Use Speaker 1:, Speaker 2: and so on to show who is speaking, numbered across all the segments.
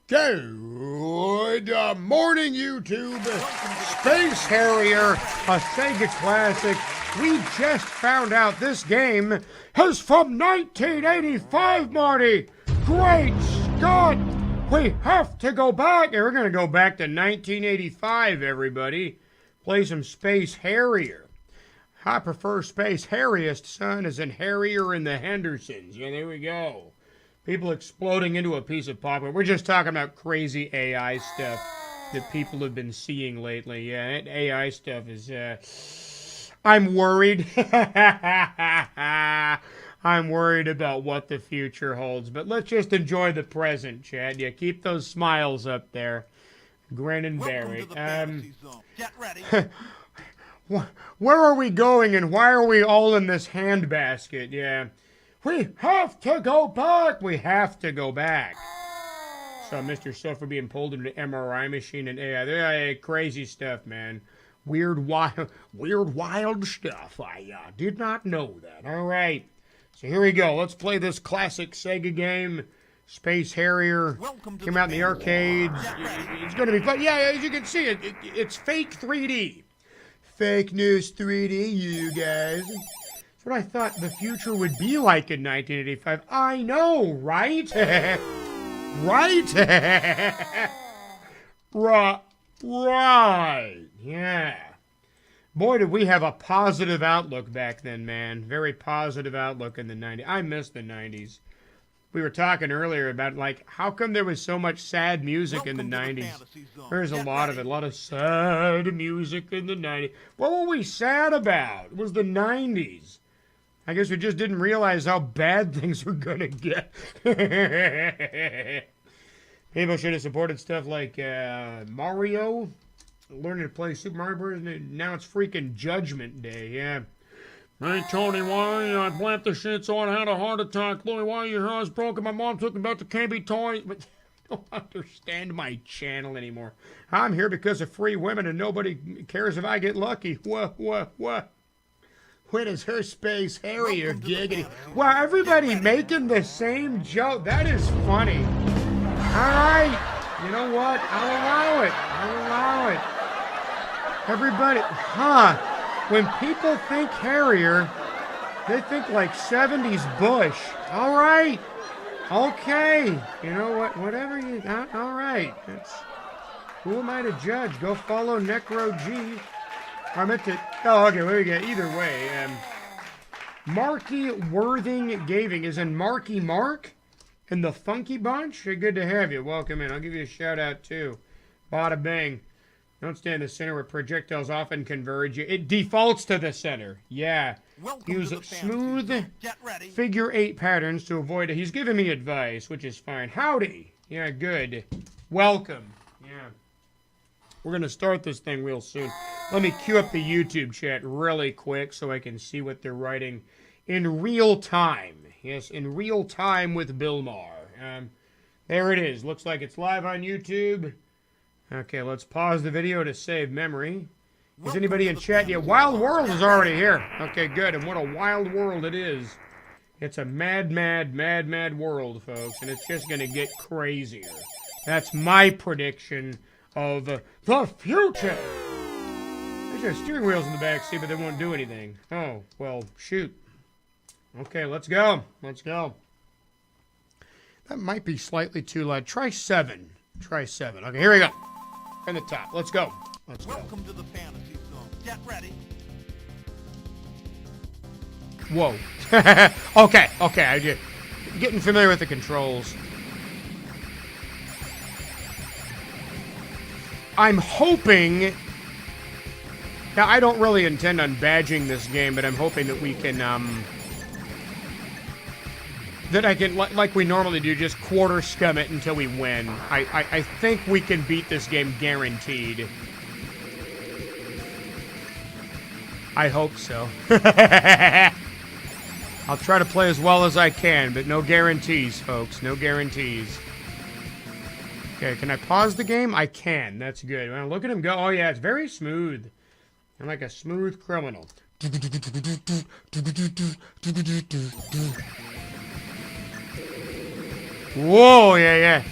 Speaker 1: Good morning, YouTube. Space Harrier, a Sega classic. We just found out this game is from 1985, Marty. Great Scott! We have to go back. We're going to go back to 1985, everybody. Play some Space Harrier. I prefer Space Harriest, son, as in Harrier and the Hendersons. Yeah, there we go. People exploding into a piece of popcorn. We're just talking about crazy AI stuff that people have been seeing lately. Yeah, that AI stuff is, I'm worried. I'm worried about what the future holds. But let's just enjoy the present, Chad. Yeah, keep those smiles up there. Grin and bear it.
Speaker 2: Get ready.
Speaker 1: Where are we going and why are we all in this handbasket? Yeah. We have to go back! We have to go back. So Mr. Suffer being pulled into the MRI machine and AI. Crazy stuff, man. Weird, wild stuff. I did not know that. All right. So here we go. Let's play this classic Sega game. Space Harrier. Came out in the arcades. It's going to be fun. Yeah, as you can see, it's fake 3D. Fake news 3D, you guys. That's what I thought the future would be like in 1985. I know, right? Right? Right. Yeah. Boy, did we have a positive outlook back then, man. Very positive outlook in the 90s. I miss the 90s. We were talking earlier about, like, how come there was so much sad music in the 90s? There's a lot of it. A lot of sad music in the 90s. What were we sad about? It was the 90s. I guess we just didn't realize how bad things were going to get. People should have supported stuff like Mario. Learning to play Super Mario Bros. Now it's freaking Judgment Day, yeah. Hey, Tony, why I blamped the shit so I had a heart attack. Louie, why your house broken? My mom took me back to KB Toys. But I don't understand my channel anymore. I'm here because of free women and nobody cares if I get lucky. What? When is her Space Harrier giggity? Wow, everybody making the same joke. That is funny. All right. You know what? I'll allow it. Everybody, when people think Harrier, they think like 70s Bush. All right. Okay. You know what? Whatever you... all right. Who am I to judge? Go follow Necro G. I meant to... Oh, okay. There we go. Either way. Marky Worthing Gaving is in Marky Mark and the Funky Bunch. Good to have you. Welcome in. I'll give you a shout out too. Bada bang. Don't stay in the center where projectiles often converge. It defaults to the center. Yeah. Use smooth figure 8 patterns to avoid it. He's giving me advice, which is fine. Howdy. Yeah, good. Welcome. Yeah. We're going to start this thing real soon. Let me cue up the YouTube chat really quick so I can see what they're writing in real time. Yes, in real time with Bilmar. There it is. Looks like it's live on YouTube. Okay, let's pause the video to save memory. Is anybody in chat yet? Wild World is already here. Okay, good. And what a wild world it is. It's a mad world, folks. And it's just going to get crazier. That's my prediction of the future. There's steering wheels in the back seat, but they won't do anything. Oh, well, shoot. Okay, let's go. That might be slightly too loud. Try 7. Okay, here we go. In the top. Let's go.
Speaker 2: Welcome to the fantasy zone. Get ready.
Speaker 1: Whoa. Okay. I get getting familiar with the controls. I'm hoping. Now, I don't really intend on badging this game, but I'm hoping that we can, that I can, like we normally do, just quarter scum it until we win. I think we can beat this game guaranteed. I hope so. I'll try to play as well as I can, but no guarantees, folks. No guarantees. Okay, can I pause the game? I can. That's good. Well, look at him go. Oh, yeah, it's very smooth. I'm like a smooth criminal. Whoa, yeah.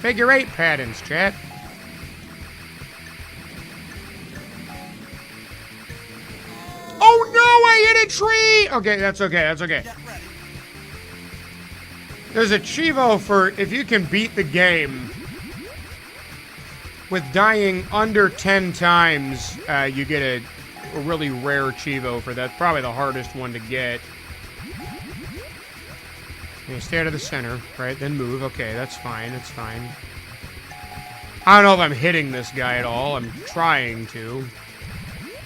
Speaker 1: Figure 8 patterns, chat. Oh no, I hit a tree! Okay, that's okay, that's okay.
Speaker 2: Get ready.
Speaker 1: There's a Chivo for if you can beat the game with dying under 10 times, you get a really rare Chivo for that. Probably the hardest one to get. Okay, stay out of the center, right? Then move. Okay, that's fine, that's fine. I don't know if I'm hitting this guy at all. I'm trying to.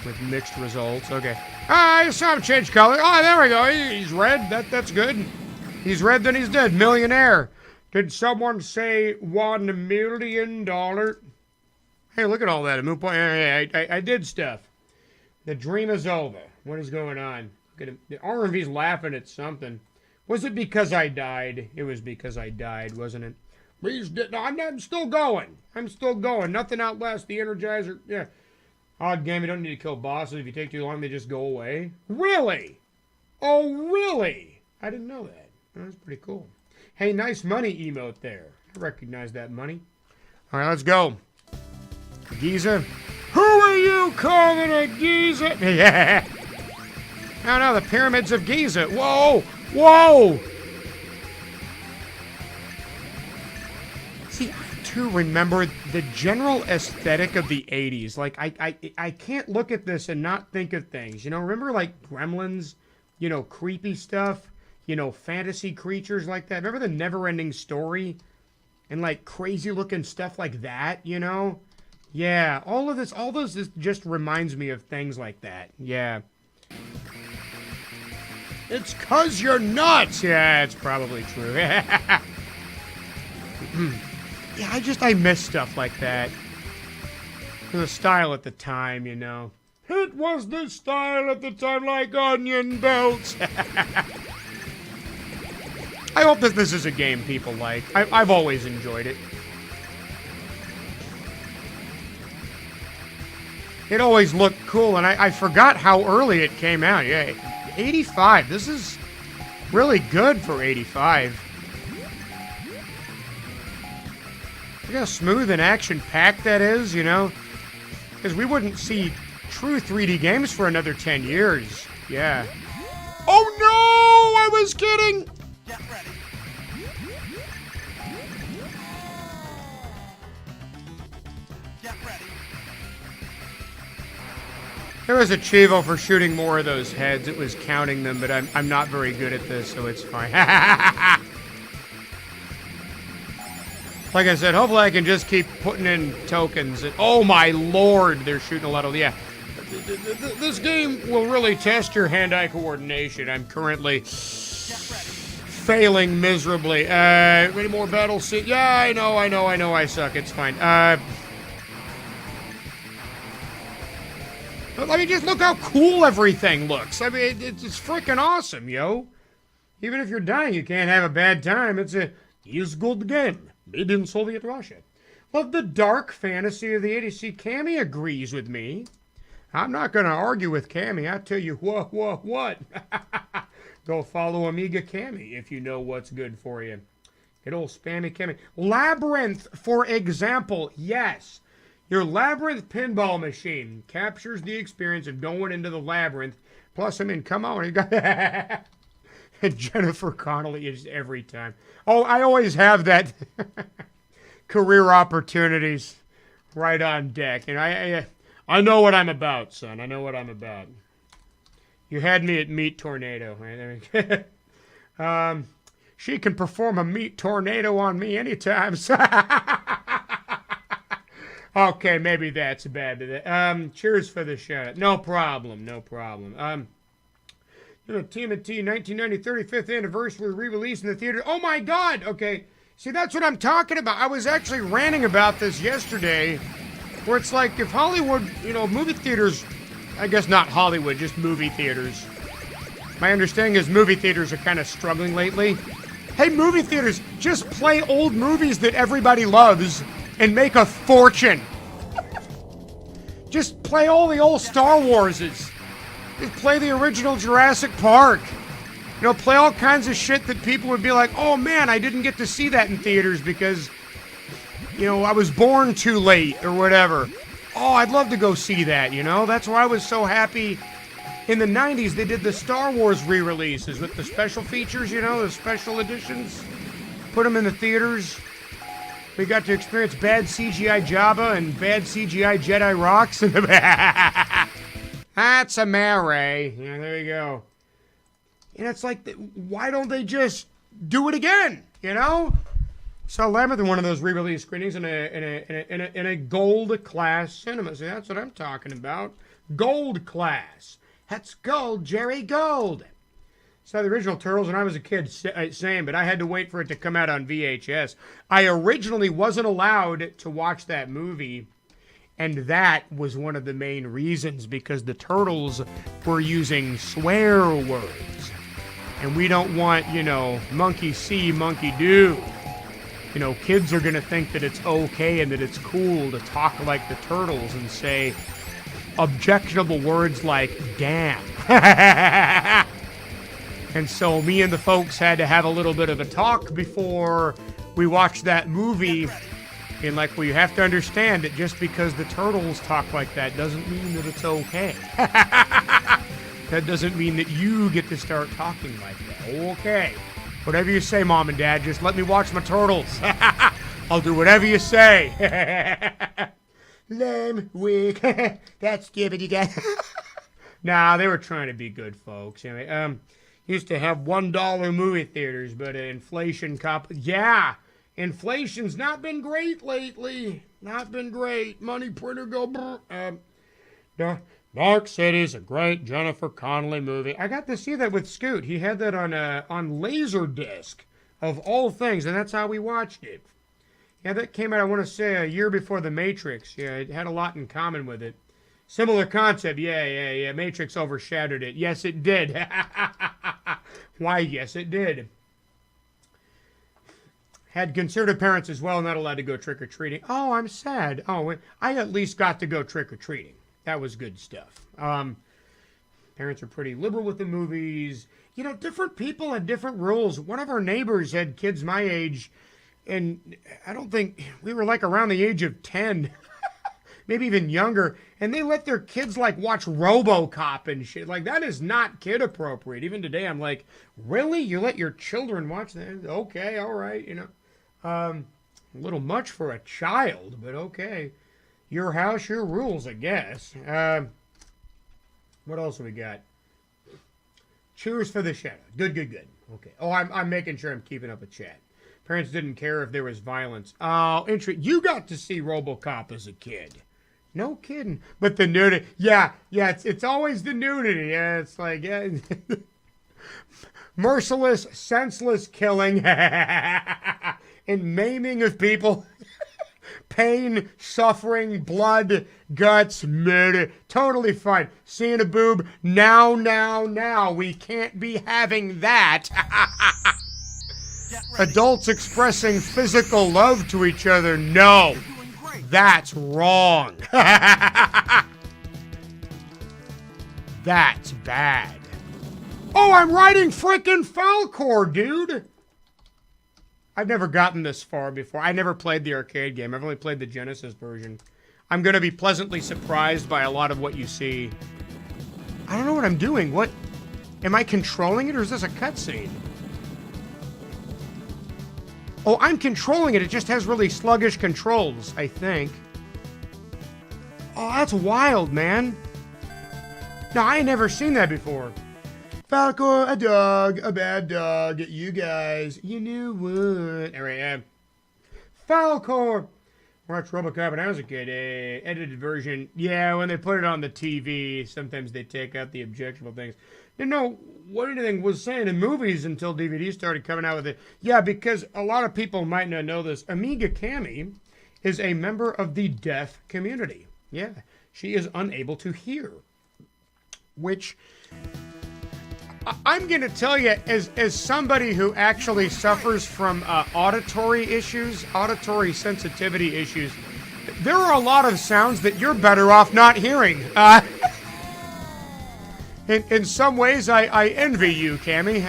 Speaker 1: With mixed results. Okay. I saw him change color. Oh, there we go. He's red. That's good. He's red, then he's dead. Millionaire. Did someone say $1 million? Hey, look at all that. I did stuff. The dream is over. What is going on? The RMV's laughing at something. Was it because I died? It was because I died, wasn't it? I'm still going. I'm still going. Nothing outlasts the Energizer. Yeah. Odd game. You don't need to kill bosses. If you take too long, they just go away. Really? Oh, really? I didn't know that. That's pretty cool. Hey, nice money emote there. I recognize that money. All right, let's go. Giza. Who are you calling a Giza? Yeah. No, the pyramids of Giza. Whoa. Whoa. See, I too remember the general aesthetic of the 80s. Like, I can't look at this and not think of things. You know, remember like Gremlins? You know, creepy stuff? You know, fantasy creatures like that. Remember the Never-Ending Story? And like crazy looking stuff like that, you know? Yeah, all this just reminds me of things like that. Yeah. It's 'cause you're nuts! Yeah, it's probably true. Yeah, I miss stuff like that. The style at the time, you know. It was the style at the time, like onion belts. I hope that this is a game people like. I've always enjoyed it. It always looked cool, and I forgot how early it came out. Yeah, 85. This is really good for 85. Look how smooth and action-packed that is, you know? Because we wouldn't see true 3D games for another 10 years. Yeah. Oh no! I was kidding!
Speaker 2: Get ready. Get ready.
Speaker 1: There was a Chivo for shooting more of those heads. It was counting them, but I'm not very good at this, so it's fine. Like I said, hopefully I can just keep putting in tokens. Oh my lord, they're shooting a lot of... Yeah. This game will really test your hand-eye coordination. I'm currently failing miserably. Any more battle scene? Yeah, I know, I suck. It's fine. But let me just look how cool everything looks. I mean, it's freaking awesome, yo. Even if you're dying, you can't have a bad time. It's a good game. Made in Soviet Russia. Love the dark fantasy of the 80s. See, Cammy agrees with me. I'm not going to argue with Cammy. I tell you what. Go follow Amiga Cammy if you know what's good for you. Good old spammy Cammy. Labyrinth, for example. Yes. Your Labyrinth pinball machine captures the experience of going into the labyrinth. Plus, I mean, come on. You got Jennifer Connelly is every time. Oh, I always have that career opportunities right on deck. And I know what I'm about, son. I know what I'm about. You had me at Meat Tornado. Right? She can perform a Meat Tornado on me anytime. Okay, maybe that's bad. Cheers for the shout-out. No problem. TMNT 1990 35th anniversary re-release in the theater. Oh my God! Okay, see, that's what I'm talking about. I was actually ranting about this yesterday, where it's like if Hollywood, movie theaters, I guess not Hollywood, just movie theaters. My understanding is movie theaters are kind of struggling lately. Hey, movie theaters, just play old movies that everybody loves and make a fortune. Just play all the old Star Warses. Just play the original Jurassic Park. Play all kinds of shit that people would be like, oh man, I didn't get to see that in theaters because I was born too late or whatever. Oh, I'd love to go see that, That's why I was so happy. In the 90s, they did the Star Wars re-releases with the special features, the special editions. Put them in the theaters. We got to experience bad CGI Jabba and bad CGI Jedi rocks. That's a Mary. Yeah, there you go. And it's like, why don't they just do it again? Saw Lambeth in one of those re-release screenings in a gold class cinema. See, that's what I'm talking about. Gold class. That's gold, Jerry, gold. Saw the original Turtles when I was a kid, same, but I had to wait for it to come out on VHS. I originally wasn't allowed to watch that movie, and that was one of the main reasons, because the Turtles were using swear words. And we don't want, monkey see, monkey do. Kids are going to think that it's okay and that it's cool to talk like the Turtles and say objectionable words like damn. And so me and the folks had to have a little bit of a talk before we watched that movie. And well, you have to understand that just because the Turtles talk like that doesn't mean that it's okay. That doesn't mean that you get to start talking like that. Okay. Whatever you say, Mom and Dad, just let me watch my Turtles. I'll do whatever you say. Lamb wig. That's skibbity guy. Nah, they were trying to be good folks. Anyway, used to have $1 movie theaters, but inflation yeah, inflation's not been great lately. Not been great. Money printer go Dark City's a great Jennifer Connelly movie. I got to see that with Scoot. He had that on Laserdisc, of all things, and that's how we watched it. Yeah, that came out, I want to say, a year before The Matrix. Yeah, it had a lot in common with it. Similar concept. Yeah. Matrix overshadowed it. Yes, it did. Why, yes, it did. Had conservative parents as well, not allowed to go trick-or-treating. Oh, I'm sad. Oh, I at least got to go trick-or-treating. That was good stuff. Parents are pretty liberal with the movies. Different people had different rules. One of our neighbors had kids my age, and I don't think we were around the age of 10, maybe even younger, and they let their kids watch RoboCop and shit. That is not kid appropriate. Even today, I'm like, really? You let your children watch that? Okay, all right, a little much for a child, but okay. Your house, your rules, I guess. What else have we got? Cheers for the shadow. Good. Okay. Oh, I'm making sure I'm keeping up with chat. Parents didn't care if there was violence. Oh, interesting. You got to see RoboCop as a kid. No kidding. But the nudity. Yeah. It's always the nudity. Yeah, it's merciless, senseless killing and maiming of people. Pain, suffering, blood, guts, murder. Totally fine. Seeing a boob. Now. We can't be having that. Adults expressing physical love to each other. No. That's wrong. That's bad. Oh, I'm riding frickin' Falcor, dude. I've never gotten this far before. I never played the arcade game. I've only played the Genesis version. I'm going to be pleasantly surprised by a lot of what you see. I don't know what I'm doing. What? Am I controlling it, or is this a cutscene? Oh, I'm controlling it. It just has really sluggish controls, I think. Oh, that's wild, man. No, I ain't never seen that before. Falcor, a dog, a bad dog. You guys, you knew what. All right, Falcor. Watched RoboCop when I was a kid. Edited version. Yeah, when they put it on the TV, sometimes they take out the objectionable things. Didn't know what anything was saying in movies until DVD started coming out with it. Yeah, because a lot of people might not know this. Amiga Cami is a member of the deaf community. Yeah, she is unable to hear. Which, I'm going to tell you, as somebody who actually suffers from auditory issues, auditory sensitivity issues, there are a lot of sounds that you're better off not hearing. In some ways, I envy you, Cammy.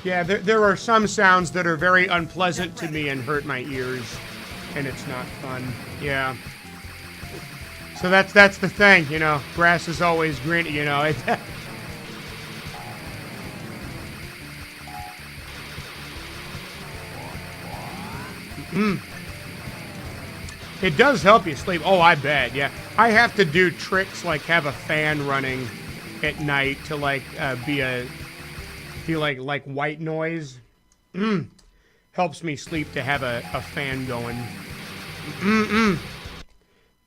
Speaker 1: Yeah, there are some sounds that are very unpleasant to me and hurt my ears, and it's not fun. Yeah. So that's the thing, you know. Grass is always green, you know. It does help you sleep. Oh, I bet. Yeah, I have to do tricks like have a fan running at night to like be like white noise. Helps me sleep to have a fan going.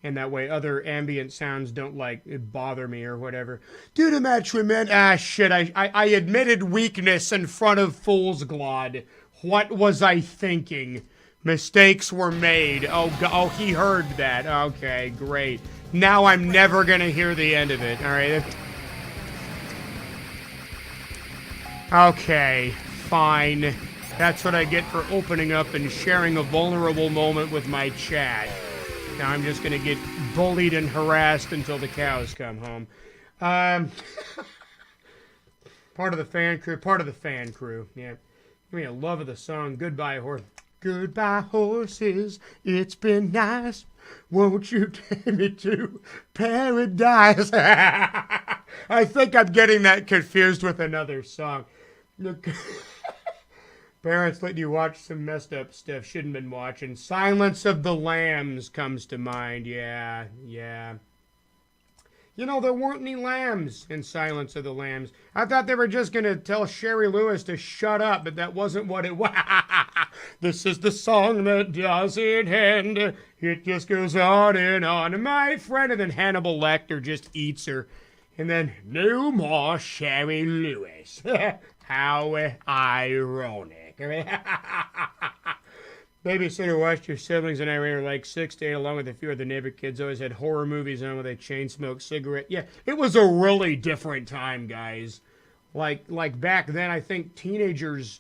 Speaker 1: And that way other ambient sounds don't like bother me or whatever. Due to my tremendous shit, I admitted weakness in front of Fool's Glad. What was I thinking? Mistakes were made. Oh, he heard that. Okay, great. Now I'm never gonna hear the end of it. All right. Okay, fine. That's what I get for opening up and sharing a vulnerable moment with my chat. Now I'm just gonna get bullied and harassed until the cows come home. Part of the fan crew. Yeah. Give me a love of the song Goodbye Horse. Goodbye horses, it's been nice. Won't you take me to paradise? I think I'm getting that confused with another song. Look. Parents letting you watch some messed up stuff shouldn't have been watching. Silence of the Lambs comes to mind. Yeah. You know, there weren't any lambs in Silence of the Lambs. I thought they were just going to tell Sherry Lewis to shut up, but that wasn't what it was. This is the song that doesn't end. It just goes on and on. And my friend, and then Hannibal Lecter just eats her. And then, no more Sherry Lewis. How ironic. Babysitter watched your siblings and I were like 6 to 8 along with a few other neighbor kids. Always had horror movies on where they chain smoked cigarette. Yeah, it was a really different time, guys. Like back then, I think teenagers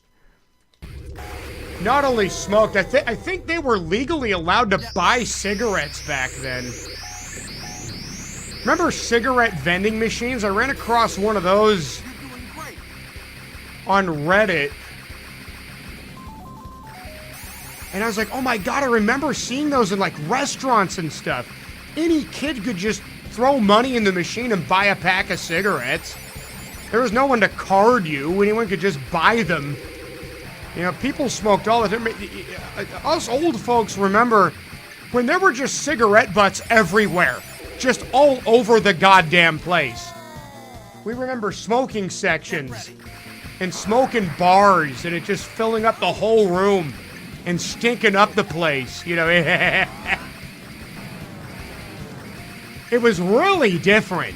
Speaker 1: not only smoked, I think they were legally allowed to buy cigarettes back then. Remember cigarette vending machines? I ran across one of those on Reddit. And I was like, oh my God, I remember seeing those in like restaurants and stuff. Any kid could just throw money in the machine and buy a pack of cigarettes. There was no one to card you. Anyone could just buy them. You know, people smoked all the time. Us old folks remember when there were just cigarette butts everywhere. Just all over the goddamn place. We remember smoking sections and smoking bars and it just filling up the whole room. And stinking up the place, you know. It was really different.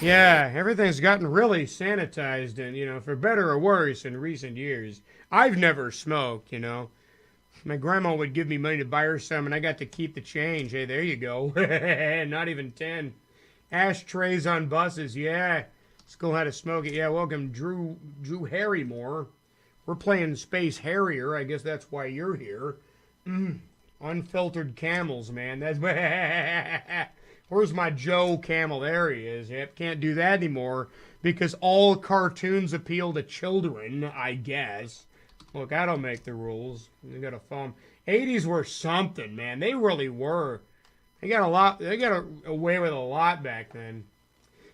Speaker 1: Yeah, everything's gotten really sanitized and, you know, for better or worse in recent years. I've never smoked, you know. My grandma would give me money to buy her some and I got to keep the change. Hey, there you go. Not even 10. Ashtrays on buses, yeah. School had to smoke it. Yeah, welcome Drew Harrymore. We're playing Space Harrier. I guess that's why you're here. Unfiltered camels, man. That's where's my Joe Camel? There he is. Yep, can't do that anymore because all cartoons appeal to children, I guess. Look, I don't make the rules. They got a phone. 80s were something, man. They really were. They got a lot. They got away with a lot back then.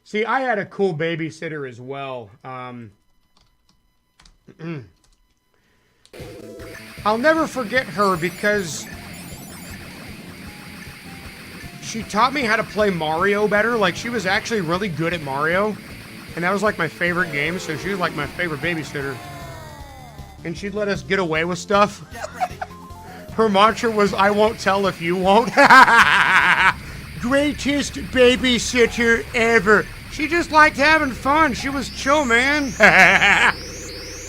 Speaker 1: See, I had a cool babysitter as well. I'll never forget her because she taught me how to play Mario better. Like, she was actually really good at Mario. And that was, like, my favorite game. So she was, like, my favorite babysitter. And she'd let us get away with stuff. Her mantra was, I won't tell if you won't. Greatest babysitter ever. She just liked having fun. She was chill, man.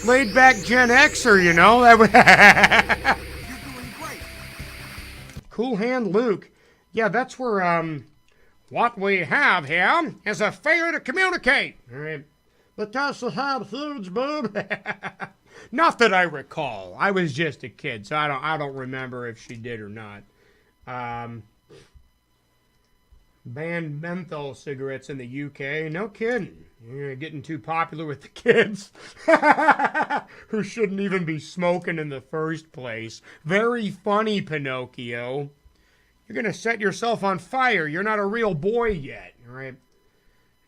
Speaker 1: Laid back Gen Xer, you know. You're doing great. Cool Hand Luke. Yeah, that's where, what we have here is a failure to communicate. All right. But that's the hard foods, bub. Not that I recall. I was just a kid, so I don't remember if she did or not. Banned menthol cigarettes in the UK. No kidding. You're getting too popular with the kids who shouldn't even be smoking in the first place. Very funny, Pinocchio. You're going to set yourself on fire. You're not a real boy yet, all right?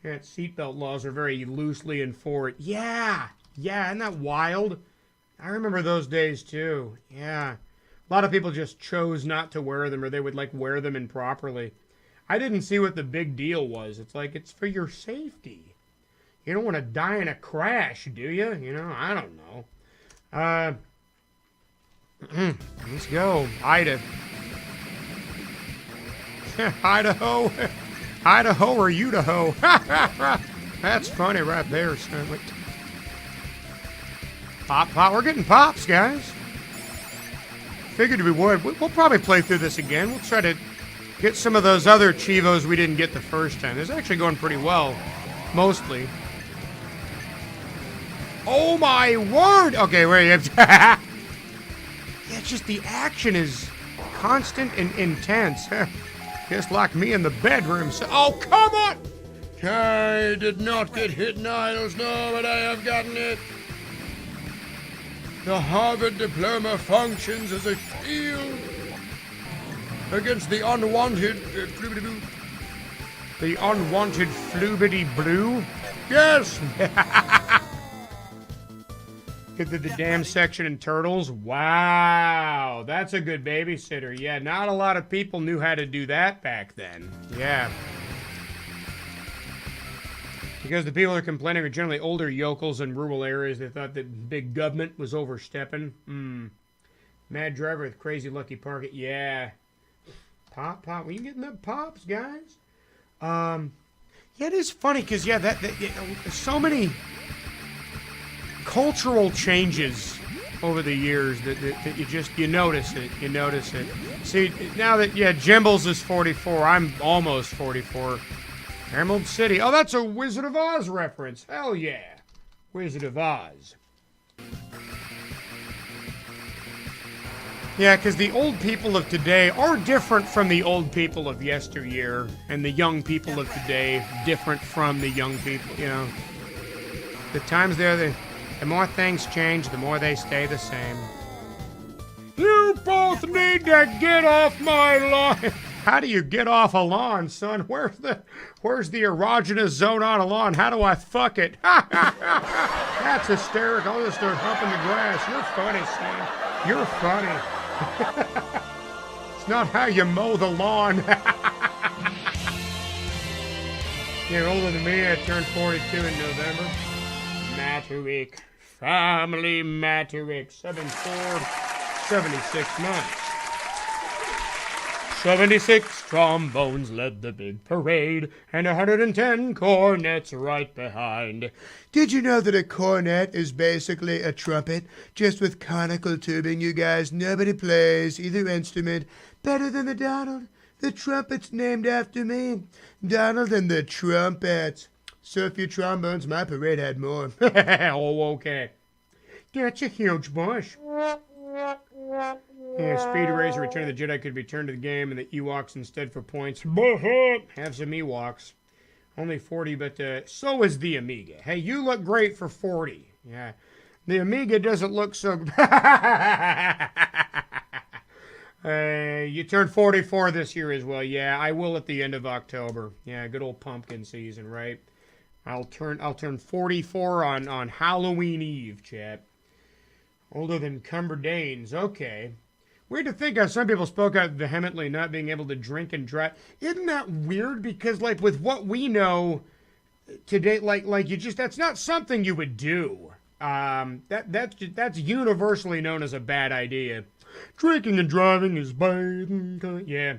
Speaker 1: Yeah, seatbelt laws are very loosely enforced. Yeah, isn't that wild? I remember those days, too. Yeah. A lot of people just chose not to wear them, or they would, like, wear them improperly. I didn't see what the big deal was. It's like, it's for your safety. You don't want to die in a crash, do you? You know, I don't know. Let's go. Idaho. Idaho or Idaho. That's funny right there, son. Wait. Pop. We're getting pops, guys. Figured we would. We'll probably play through this again. We'll try to get some of those other Chivos we didn't get the first time. It's actually going pretty well, mostly. Oh my word! Okay, wait. Yeah, it's just the action is constant and intense. Just like me in the bedroom. So, oh, come on! I did not get hit in idols, no, but I have gotten it. The Harvard diploma functions as a shield against the unwanted floobity-blue. The unwanted floobity-blue? Yes! Get to the damn section in Turtles. Wow, that's a good babysitter. Yeah, not a lot of people knew how to do that back then. Yeah. Because the people that are complaining are generally older yokels in rural areas. They thought that big government was overstepping. Mad driver with crazy lucky parking. Yeah. Pop. Were you getting the pops, guys? Yeah, it is funny because, yeah, that so many cultural changes over the years that you notice it. You notice it. See, now that, yeah, Jimbles is 44. I'm almost 44. Emerald City. Oh, that's a Wizard of Oz reference. Hell yeah. Wizard of Oz. Yeah, because the old people of today are different from the old people of yesteryear, and the young people of today different from the young people, you know. The times there, the more things change, the more they stay the same. You both need to get off my lawn. How do you get off a lawn, son? Where's the erogenous zone on a lawn? How do I fuck it? That's hysterical. I'll just start humping the grass. You're funny, son. You're funny. It's not how you mow the lawn. You're older than me. I turned 42 in November. Matuik. Family Matuik. 74, 76 months. 76 trombones led the big parade, and 110 cornets right behind. Did you know that a cornet is basically a trumpet, just with conical tubing, you guys? Nobody plays either instrument better than the Donald. The trumpet's named after me. Donald and the trumpets. So few trombones, my parade had more. Oh, okay. That's a huge bush. Yeah, Speed Racer, Return of the Jedi could return to the game and the Ewoks instead for points. Have some Ewoks. Only 40, but so is the Amiga. Hey, you look great for 40. Yeah. The Amiga doesn't look so... you turned 44 this year as well. Yeah, I will at the end of October. Yeah, good old pumpkin season, right? I'll turn 44 on Halloween Eve, chat. Older than Cumberdanes. Okay. Weird to think how some people spoke out vehemently not being able to drink and drive. Isn't that weird? Because, like, with what we know today, like you just, that's not something you would do. That's universally known as a bad idea. Drinking and driving is bad. Yeah.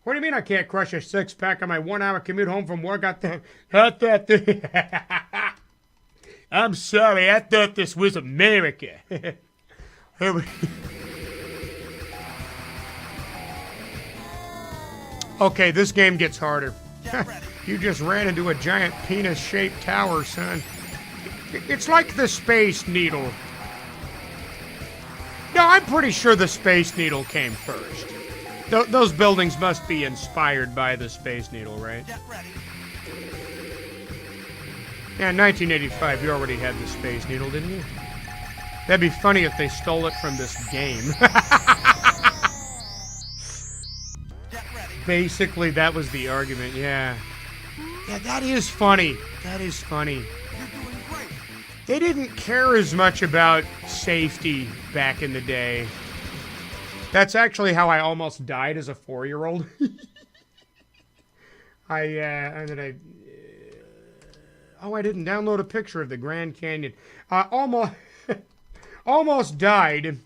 Speaker 1: What do you mean I can't crush a six-pack on my 1 hour commute home from work? I'm sorry, I thought this was America. Okay, this game gets harder. You just ran into a giant penis-shaped tower, son. It's like the Space Needle. No, I'm pretty sure the Space Needle came first. Those buildings must be inspired by the Space Needle, right?
Speaker 2: Get ready.
Speaker 1: Yeah, in 1985, you already had the Space Needle, didn't you? That'd be funny if they stole it from this game.
Speaker 2: Get ready.
Speaker 1: Basically, that was the argument, yeah. Yeah, that is funny. That is funny.
Speaker 2: You're doing great.
Speaker 1: They didn't care as much about safety back in the day. That's actually how I almost died as a 4-year-old. I didn't download a picture of the Grand Canyon. Almost died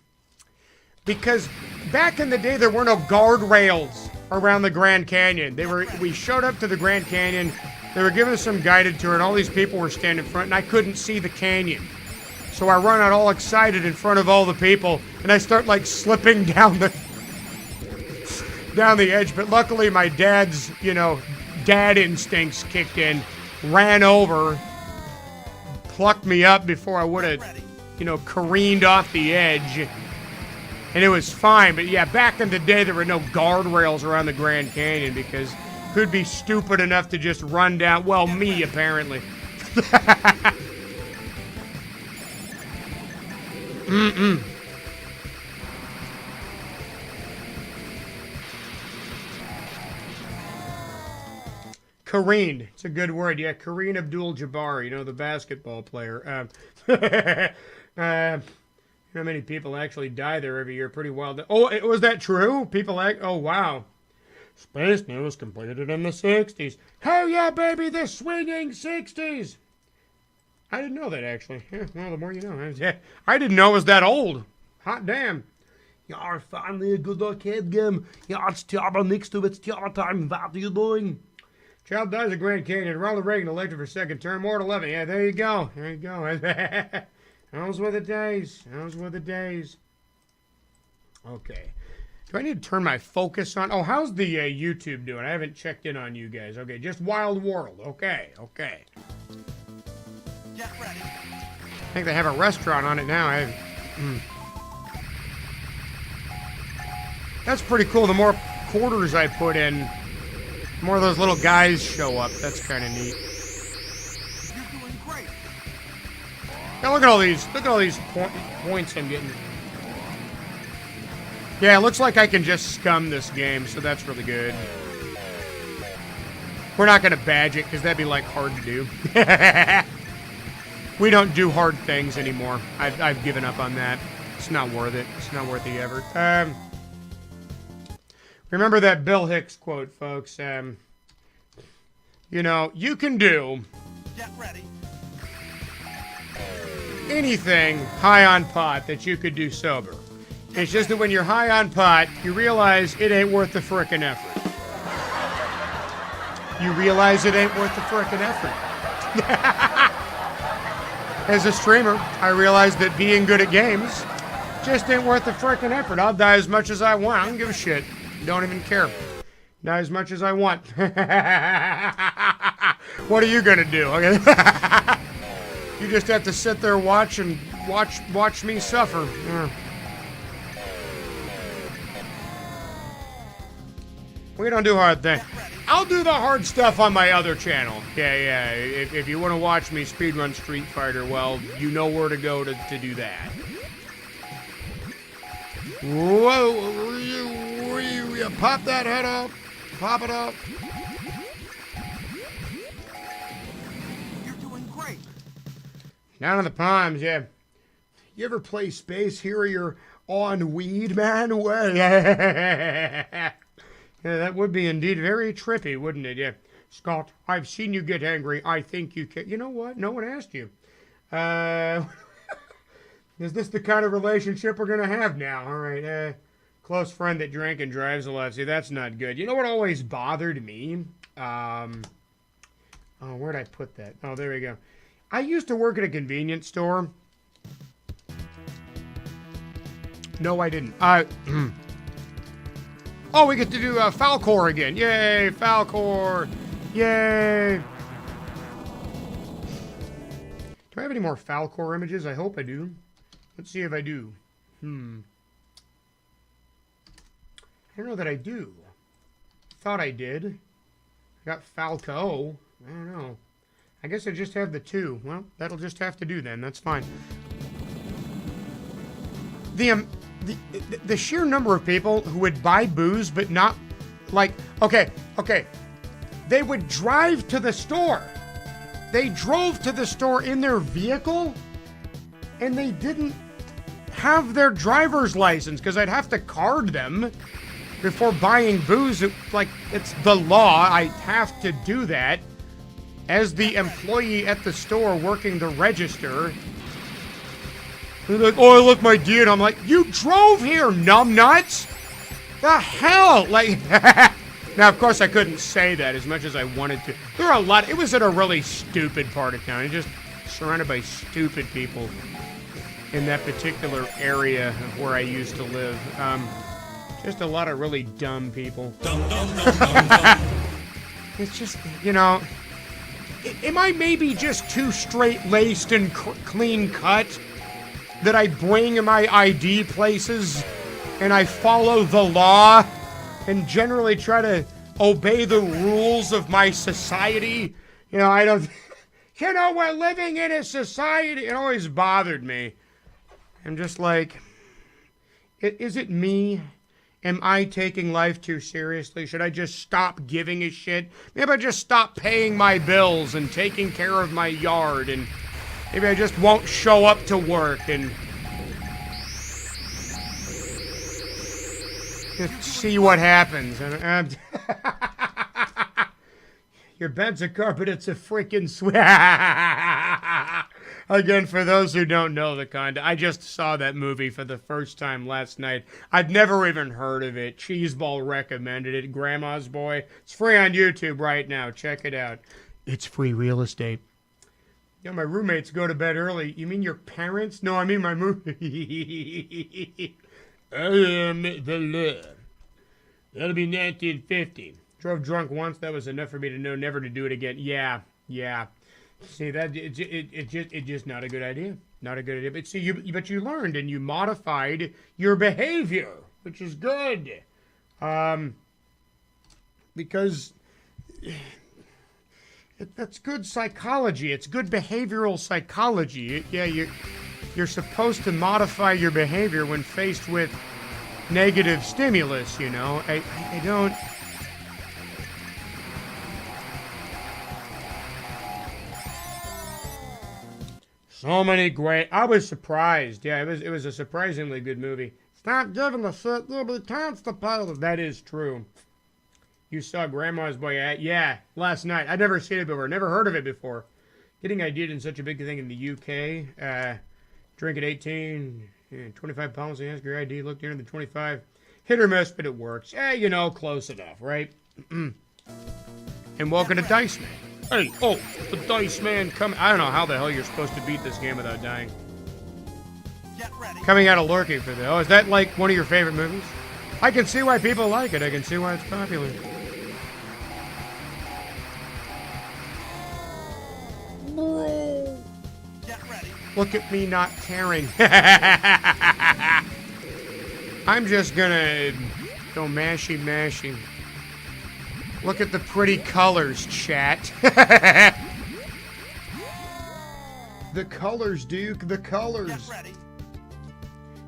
Speaker 1: because back in the day there were no guardrails around the Grand Canyon. We showed up to the Grand Canyon. They were giving us some guided tour, and all these people were standing in front, and I couldn't see the canyon. So I run out all excited in front of all the people, and I start like slipping down the edge. But luckily, my dad's dad instincts kicked in, ran over, plucked me up before I would have, careened off the edge. And it was fine. But yeah, back in the day, there were no guardrails around the Grand Canyon because who'd be stupid enough to just run down? Well, me, apparently. Careened. It's a good word. Yeah, Kareem Abdul-Jabbar, the basketball player. How many people actually die there every year? Pretty wild. Oh, was that true? Oh, wow. Space News completed in the 60s. Hell yeah, baby, the swinging 60s. I didn't know that, actually. Yeah, well, the more you know. I didn't know it was that old. Hot damn. You're finally a good arcade game. Yeah, it's terrible next to it's terrible time. What are you doing? Child dies of Grand Canyon. Ronald Reagan elected for second term. More than 11. Yeah, there you go. There you go. Those were the days. Those were the days. Okay. Do I need to turn my focus on? Oh, how's the YouTube doing? I haven't checked in on you guys. Okay, just Wild World. Okay.
Speaker 2: Get ready.
Speaker 1: I think they have a restaurant on it now. That's pretty cool. The more quarters I put in, the more of those little guys show up. That's kind of neat.
Speaker 2: You're doing great.
Speaker 1: Now look at all these. Look at all these points I'm getting. Yeah, it looks like I can just scum this game, so that's really good. We're not going to badge it, because that'd be, like, hard to do. We don't do hard things anymore. I've given up on that. It's not worth it. It's not worth the effort. Remember that Bill Hicks quote, folks. You can do
Speaker 2: Get ready.
Speaker 1: anything high on pot that you could do sober. It's just that when you're high on pot, you realize it ain't worth the frickin' effort. You realize it ain't worth the frickin' effort. As a streamer, I realized that being good at games just ain't worth the frickin' effort. I'll die as much as I want. I don't give a shit. Don't even care. Die as much as I want. What are you gonna do? Okay. You just have to sit there, watch me suffer. Yeah. We don't do hard things. I'll do the hard stuff on my other channel. Yeah. If you want to watch me speedrun Street Fighter, well, you know where to go to do that. Whoa, you pop that head up. Pop it up.
Speaker 2: You're doing great.
Speaker 1: Down in the palms, yeah. You ever play Space Harrier on weed, man? Yeah, that would be indeed very trippy, wouldn't it? Yeah. Scott, I've seen you get angry. I think you can. You know what? No one asked you. Is this the kind of relationship we're going to have now? All right. Close friend that drinks and drives a lot. See, that's not good. You know what always bothered me? Where'd I put that? Oh, there we go. I used to work at a convenience store. No, I didn't. Oh, we get to do Falcor again. Yay, Falcor. Yay. Do I have any more Falcor images? I hope I do. Let's see if I do. I don't know that I do. Thought I did. I got Falco. I don't know. I guess I just have the 2. Well, that'll just have to do then. That's fine. The sheer number of people who would buy booze but not, like, okay. They would drive to the store. They drove to the store in their vehicle, and they didn't have their driver's license because I'd have to card them before buying booze. It's the law. I have to do that as the employee at the store working the register. They're like, oh, look, my dude. I'm like, you drove here, numbnuts. The hell? Like, now, of course, I couldn't say that as much as I wanted to. There were a lot. It was at a really stupid part of town. It just surrounded by stupid people in that particular area of where I used to live. Just a lot of really dumb people. It's just, you know, am I maybe just too straight-laced and clean-cut that I bring my ID places and I follow the law and generally try to obey the rules of my society? You know, I don't... You know, we're living in a society. It always bothered me. I'm just like, is it me? Am I taking life too seriously? Should I just stop giving a shit? Maybe I just stop paying my bills and taking care of my yard, and maybe I just won't show up to work and just see what happens. Your bed's a carpet, it's a freaking Again, for those who don't know the kind, I just saw that movie for the first time last night. I'd never even heard of it. Cheeseball recommended it. Grandma's Boy. It's free on YouTube right now. Check it out. It's free real estate. You know, my roommates go to bed early. You mean your parents? No, I mean my movie. I am the law. That'll be 1950. Drove drunk once. That was enough for me to know never to do it again. Yeah. See, that it just not a good idea. Not a good idea. But see, you learned and you modified your behavior, which is good. Because that's good psychology. It's good behavioral psychology. You're supposed to modify your behavior when faced with negative stimulus, you know. I don't... So many great... I was surprised. Yeah, it was a surprisingly good movie. Stop giving the shit. You'll be constipated. That is true. You saw Grandma's Boy yeah, last night. I'd never seen it before. Never heard of it before. Getting ID'd in such a big thing in the UK. Drink at 18. 25 pounds. Ask your ID. Look near the 25. Hit or miss, but it works. You know, close enough, right? And welcome to Dice Man. Hey, oh, the Dice Man coming. I don't know how the hell you're supposed to beat this game without dying.
Speaker 2: Get ready.
Speaker 1: Coming out of lurking for that. Oh, is that like one of your favorite movies? I can see why people like it. I can see why it's popular.
Speaker 2: Get ready.
Speaker 1: Look at me not caring. I'm just gonna go mashy. Look at the pretty colors, chat. The colors, Duke, the colors.
Speaker 2: Get ready.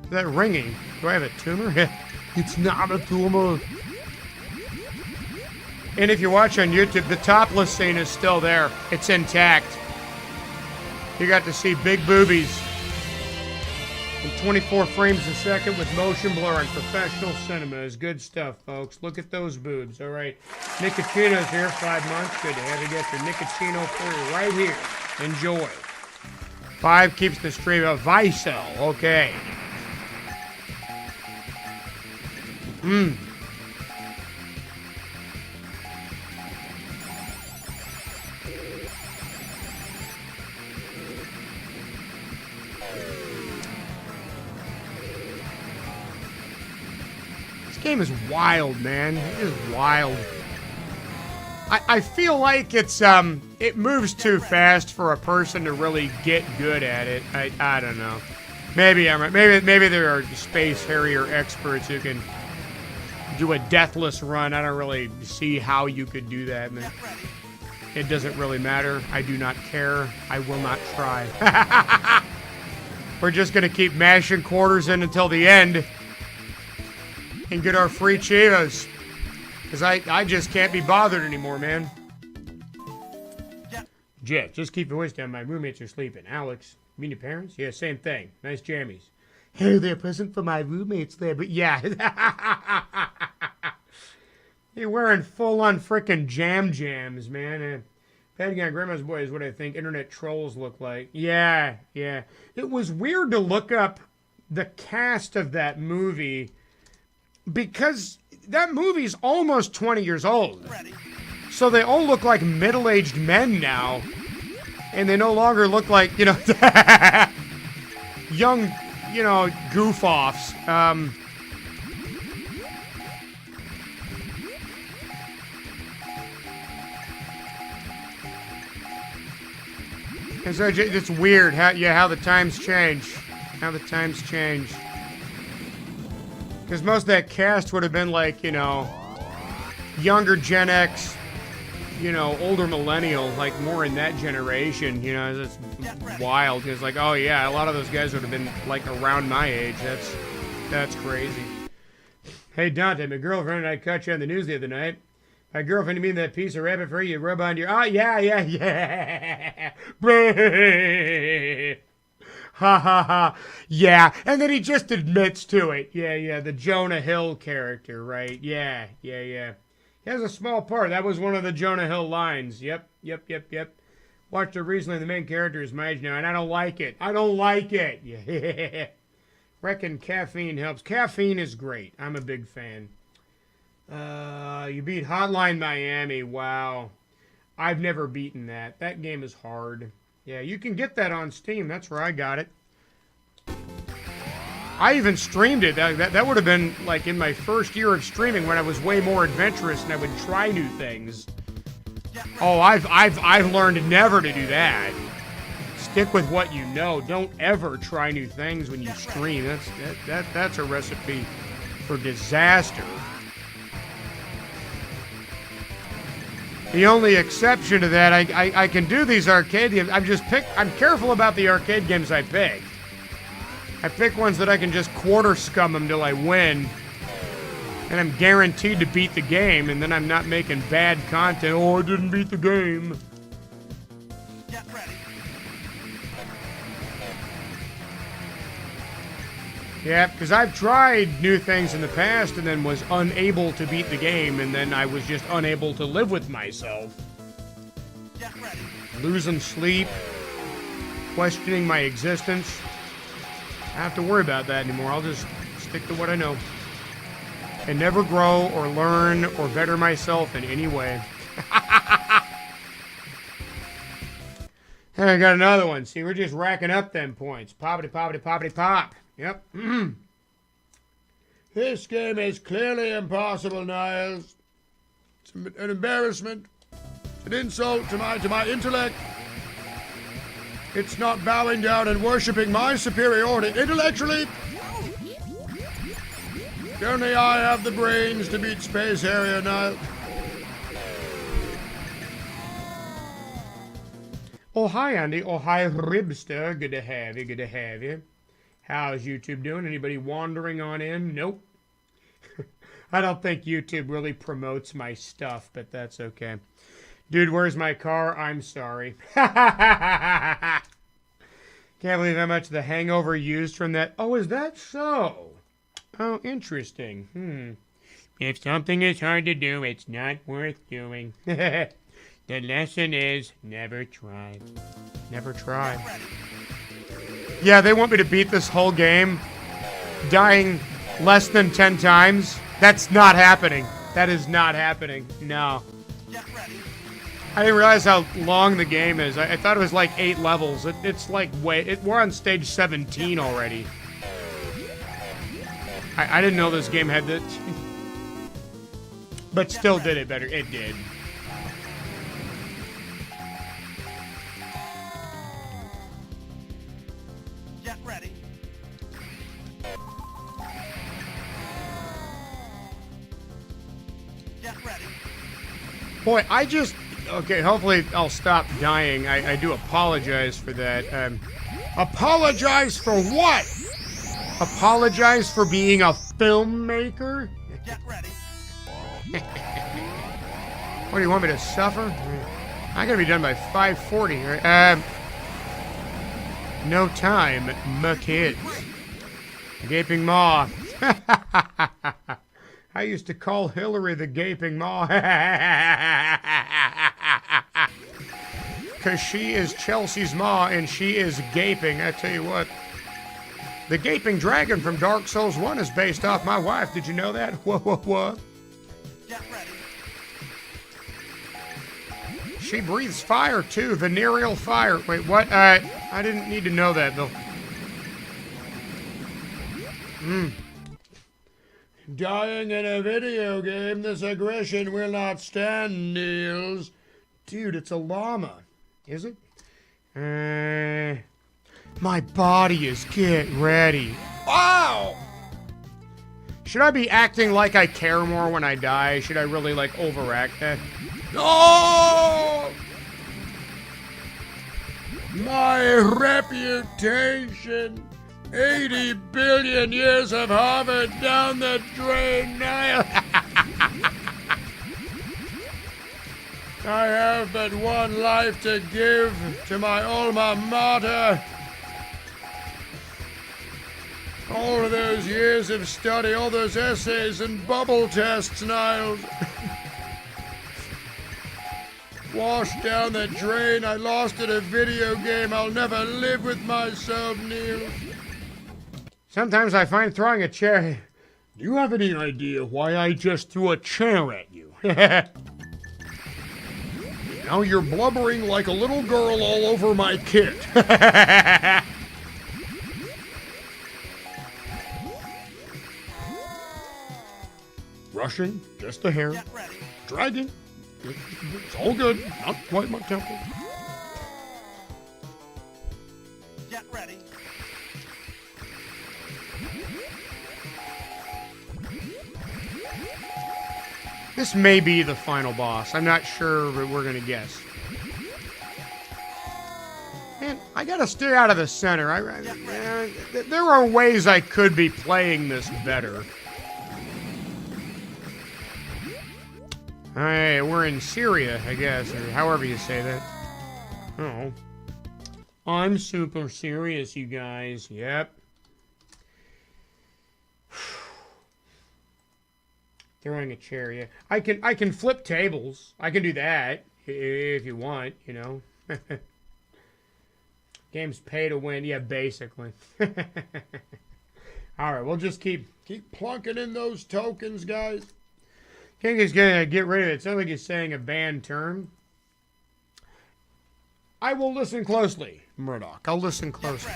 Speaker 1: Is that ringing? Do I have a tumor? It's not a tumor. And if you watch on YouTube, the topless scene is still there. It's intact. You got to see big boobies in 24 frames a second with motion blur and professional cinema is good stuff, folks. Look at those boobs. All right. Nicotino's here, 5 months. Good to have you get your Nicotino for you right here. Enjoy. 5 keeps the stream of Vicel. Okay. This game is wild, man. It is wild. I feel like it's it moves too fast for a person to really get good at it. I don't know. Maybe I'm right. Maybe there are Space Harrier experts who can do a deathless run. I don't really see how you could do that, man.
Speaker 2: Get ready.
Speaker 1: It doesn't really matter. I do not care. I will not try. We're just going to keep mashing quarters in until the end and get our free Chivas. Because I just can't be bothered anymore, man. Jet, just keep your voice down. My roommates are sleeping. Alex, you mean your parents? Yeah, same thing. Nice jammies. Hey, they're present for my roommates there, but yeah. You're wearing full-on frickin' jams, man. Patting on Grandma's Boy is what I think internet trolls look like. Yeah. It was weird to look up the cast of that movie because that movie's almost 20 years old. So they all look like middle-aged men now. And they no longer look like, young, goof-offs. And so it's weird how the times change. Because most of that cast would have been like, younger Gen X, older millennial, like more in that generation, it's wild. It's like, oh yeah, a lot of those guys would have been like around my age. That's crazy. Hey Dante, my girlfriend and I caught you on the news the other night. My girlfriend, you mean that piece of rabbit fur you rub on your... Oh, yeah. Ha ha ha. Yeah. And then he just admits to it. Yeah. The Jonah Hill character, right? Yeah. He has a small part. That was one of the Jonah Hill lines. Yep. Watched it recently. The main character is my age now, and I don't like it. Yeah. Reckon caffeine helps. Caffeine is great. I'm a big fan. You beat Hotline Miami. Wow. I've never beaten that. That game is hard. Yeah, you can get that on Steam. That's where I got it. I even streamed it. That would have been like in my first year of streaming when I was way more adventurous and I would try new things. Oh, I've learned never to do that. Stick with what you know. Don't ever try new things when you stream. That's a recipe for disaster. The only exception to that, I can do these arcade games. I'm careful about the arcade games I pick. I pick ones that I can just quarter scum them till I win. And I'm guaranteed to beat the game, and then I'm not making bad content. Oh, I didn't beat the game.
Speaker 2: Get ready.
Speaker 1: Yeah, because I've tried new things in the past and then was unable to beat the game, and then I was just unable to live with myself.
Speaker 2: Get ready.
Speaker 1: Losing sleep, questioning my existence. I don't have to worry about that anymore. I'll just stick to what I know. And never grow or learn or better myself in any way. And I got another one. See, we're just racking up them points. Poppity, pop. Yep. This game is clearly impossible, Niles. It's an embarrassment. An insult to my intellect. It's not bowing down and worshipping my superiority intellectually. Only I have the brains to beat Space Harrier, Niles. Oh, hi, Andy. Oh, hi, Ribster. Good to have you. How's YouTube doing? Anybody wandering on in? Nope. I don't think YouTube really promotes my stuff, but that's okay. Dude, where's my car? I'm sorry. Can't believe how much The Hangover used from that. Oh, is that so? Oh, interesting. If something is hard to do, it's not worth doing. The lesson is never try. Never try. Yeah, they want me to beat this whole game, dying less than 10 times. That's not happening. That is not happening. No. I didn't realize how long the game is. I thought it was like 8 levels. It's like we're on stage 17 already. I didn't know this game had that. But still did it better. It did.
Speaker 2: Get ready.
Speaker 1: Boy, Okay, hopefully I'll stop dying. I do apologize for that. Apologize for what? Apologize for being a filmmaker?
Speaker 2: Get ready.
Speaker 1: What, do you want me to suffer? I gotta be done by 5:40. Right? No time, my kids. Gaping maw. I used to call Hillary the gaping maw. Because she is Chelsea's maw and she is gaping. I tell you what. The gaping dragon from Dark Souls 1 is based off my wife. Did you know that? What?
Speaker 2: Get ready.
Speaker 1: She breathes fire too. Venereal fire. Wait, what? I didn't need to know that, Bill. Dying in a video game, this aggression will not stand, Niels. Dude, it's a llama. Is it? My body is getting ready. Wow! Should I be acting like I care more when I die? Should I really, like, overact that? No! My reputation. 80 billion years of Harvard down the drain now. I have but one life to give to my alma mater. All of those years of study, all those essays and bubble tests, Niles. Washed down the drain. I lost at a video game. I'll never live with myself, Neil. Sometimes I find throwing a chair... Do you have any idea why I just threw a chair at you? Now you're blubbering like a little girl all over my kit. Rushing, just a hair.
Speaker 2: Get ready.
Speaker 1: Dragging. It's all good. Not quite my temple.
Speaker 2: Get ready.
Speaker 1: This may be the final boss. I'm not sure, but we're gonna guess. Man, I gotta stay out of the center. There are ways I could be playing this better. Alright, we're in Syria, I guess, or however you say that. Oh. I'm super serious, you guys. Yep. Throwing a chair, yeah. I can flip tables. I can do that if you want, you know. Game's pay to win, yeah, basically. All right, we'll just keep plunking in those tokens, guys. King is gonna get rid of it. It sounds like he's saying a banned term. I will listen closely, Murdoch. I'll listen closely.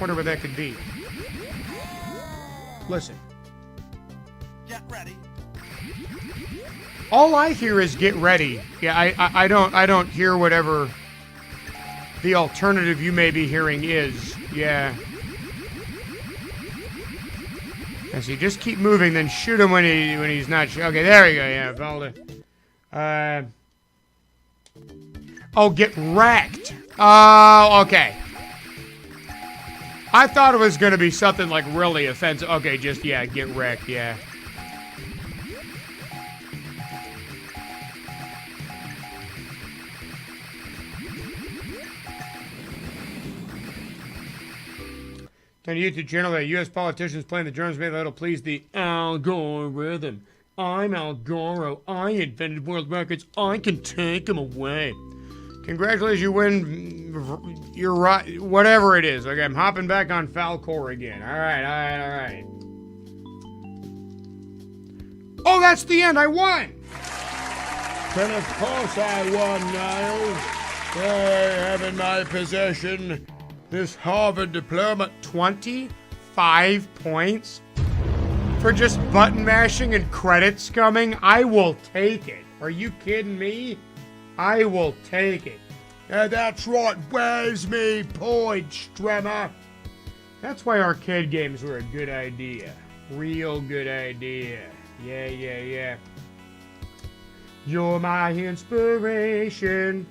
Speaker 1: Wonder what that could be. Listen.
Speaker 2: Get ready.
Speaker 1: All I hear is get ready. Yeah, I don't hear whatever the alternative you may be hearing is. Yeah. And so you just keep moving, then shoot him when he's not. Okay, there we go. Yeah, Valda. Oh, get wrecked. Oh, okay. I thought it was gonna be something like really offensive. Okay, just yeah, get wrecked. Yeah. On the YouTube channel, that U.S. politicians playing the drums maybe that'll please the algorithm. I'm Al Goro. I invented world records. I can take them away. Congratulations, you win. You're right. Whatever it is. Okay, I'm hopping back on Falcor again. All right. Oh, that's the end. I won. And of course I won, Niles. I have in my possession this Harvard diploma. 25 points for just button mashing and credits coming. I will take it. Are you kidding me? I will take it. Yeah, that's right. Where's me points, Stremmer? That's why arcade games were a good idea. Real good idea. Yeah. You're my inspiration.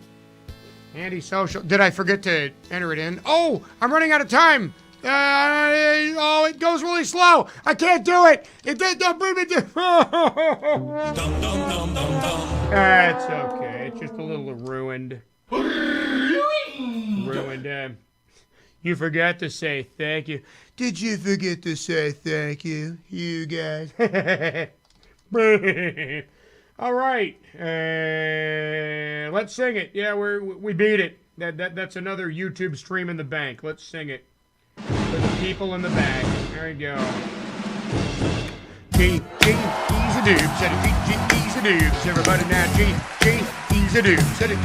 Speaker 1: Antisocial. Did I forget to enter it in? Oh, I'm running out of time. It goes really slow. I can't do it. Don't bring me to. That's okay. It's just a little ruined. Ruined. You forgot to say thank you. Did you forget to say thank you, you guys? All right. Let's sing it. Yeah, we beat it. That's another YouTube stream in the bank. Let's sing it. For the people in the back. There you go. G, easy doobs. Said it, G, easy doobs. Everybody now, G, easy doobs. Said it,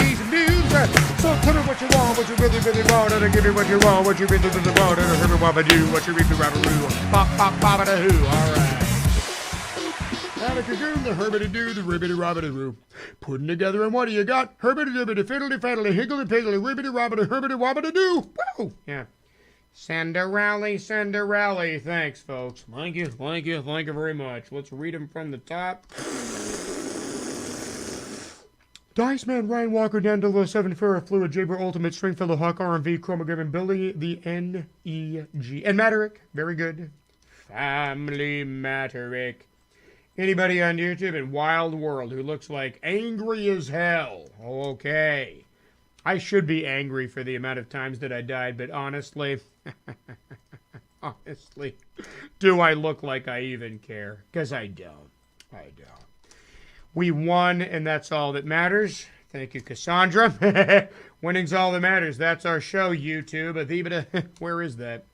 Speaker 1: easy doobs. So tell me what you want, what you really, really want, and I give you what you want, what you really, really want, and I hear me what I do, what you really, really do. Pop, pop, pop, da hoo. All right. Now the herbity do, the ribbity robbity roo. Putting together, and what do you got? Herbity dibbity, fiddly faddly, higgledy piggly, ribbity robbity, herbity wobbity doo. Woo! Yeah. Send a rally. Thanks, folks. Thank you very much. Let's read them from the top. Dice Man, Ryan Walker, Dandolo, 7 Ferrer, Fluid, Jaber, Ultimate, Stringfellow, Hawk, RMV, Chromogram, Billy, the NEG, and Matterick. Very good. Family Matterick. Anybody on YouTube in Wild World who looks like angry as hell? Okay. I should be angry for the amount of times that I died, but honestly, do I look like I even care? Because I don't. We won, and that's all that matters. Thank you, Cassandra. Winning's all that matters. That's our show, YouTube. Where is that?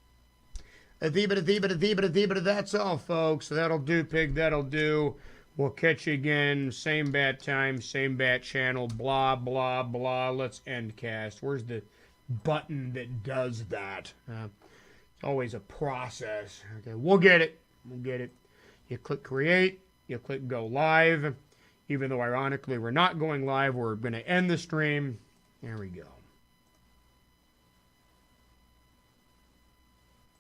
Speaker 1: That's all, folks. That'll do, pig. That'll do. We'll catch you again. Same bat time, same bat channel. Blah, blah, blah. Let's end cast. Where's the button that does that? It's always a process. Okay, we'll get it. You click create. You click go live. Even though, ironically, we're not going live, we're going to end the stream. There we go.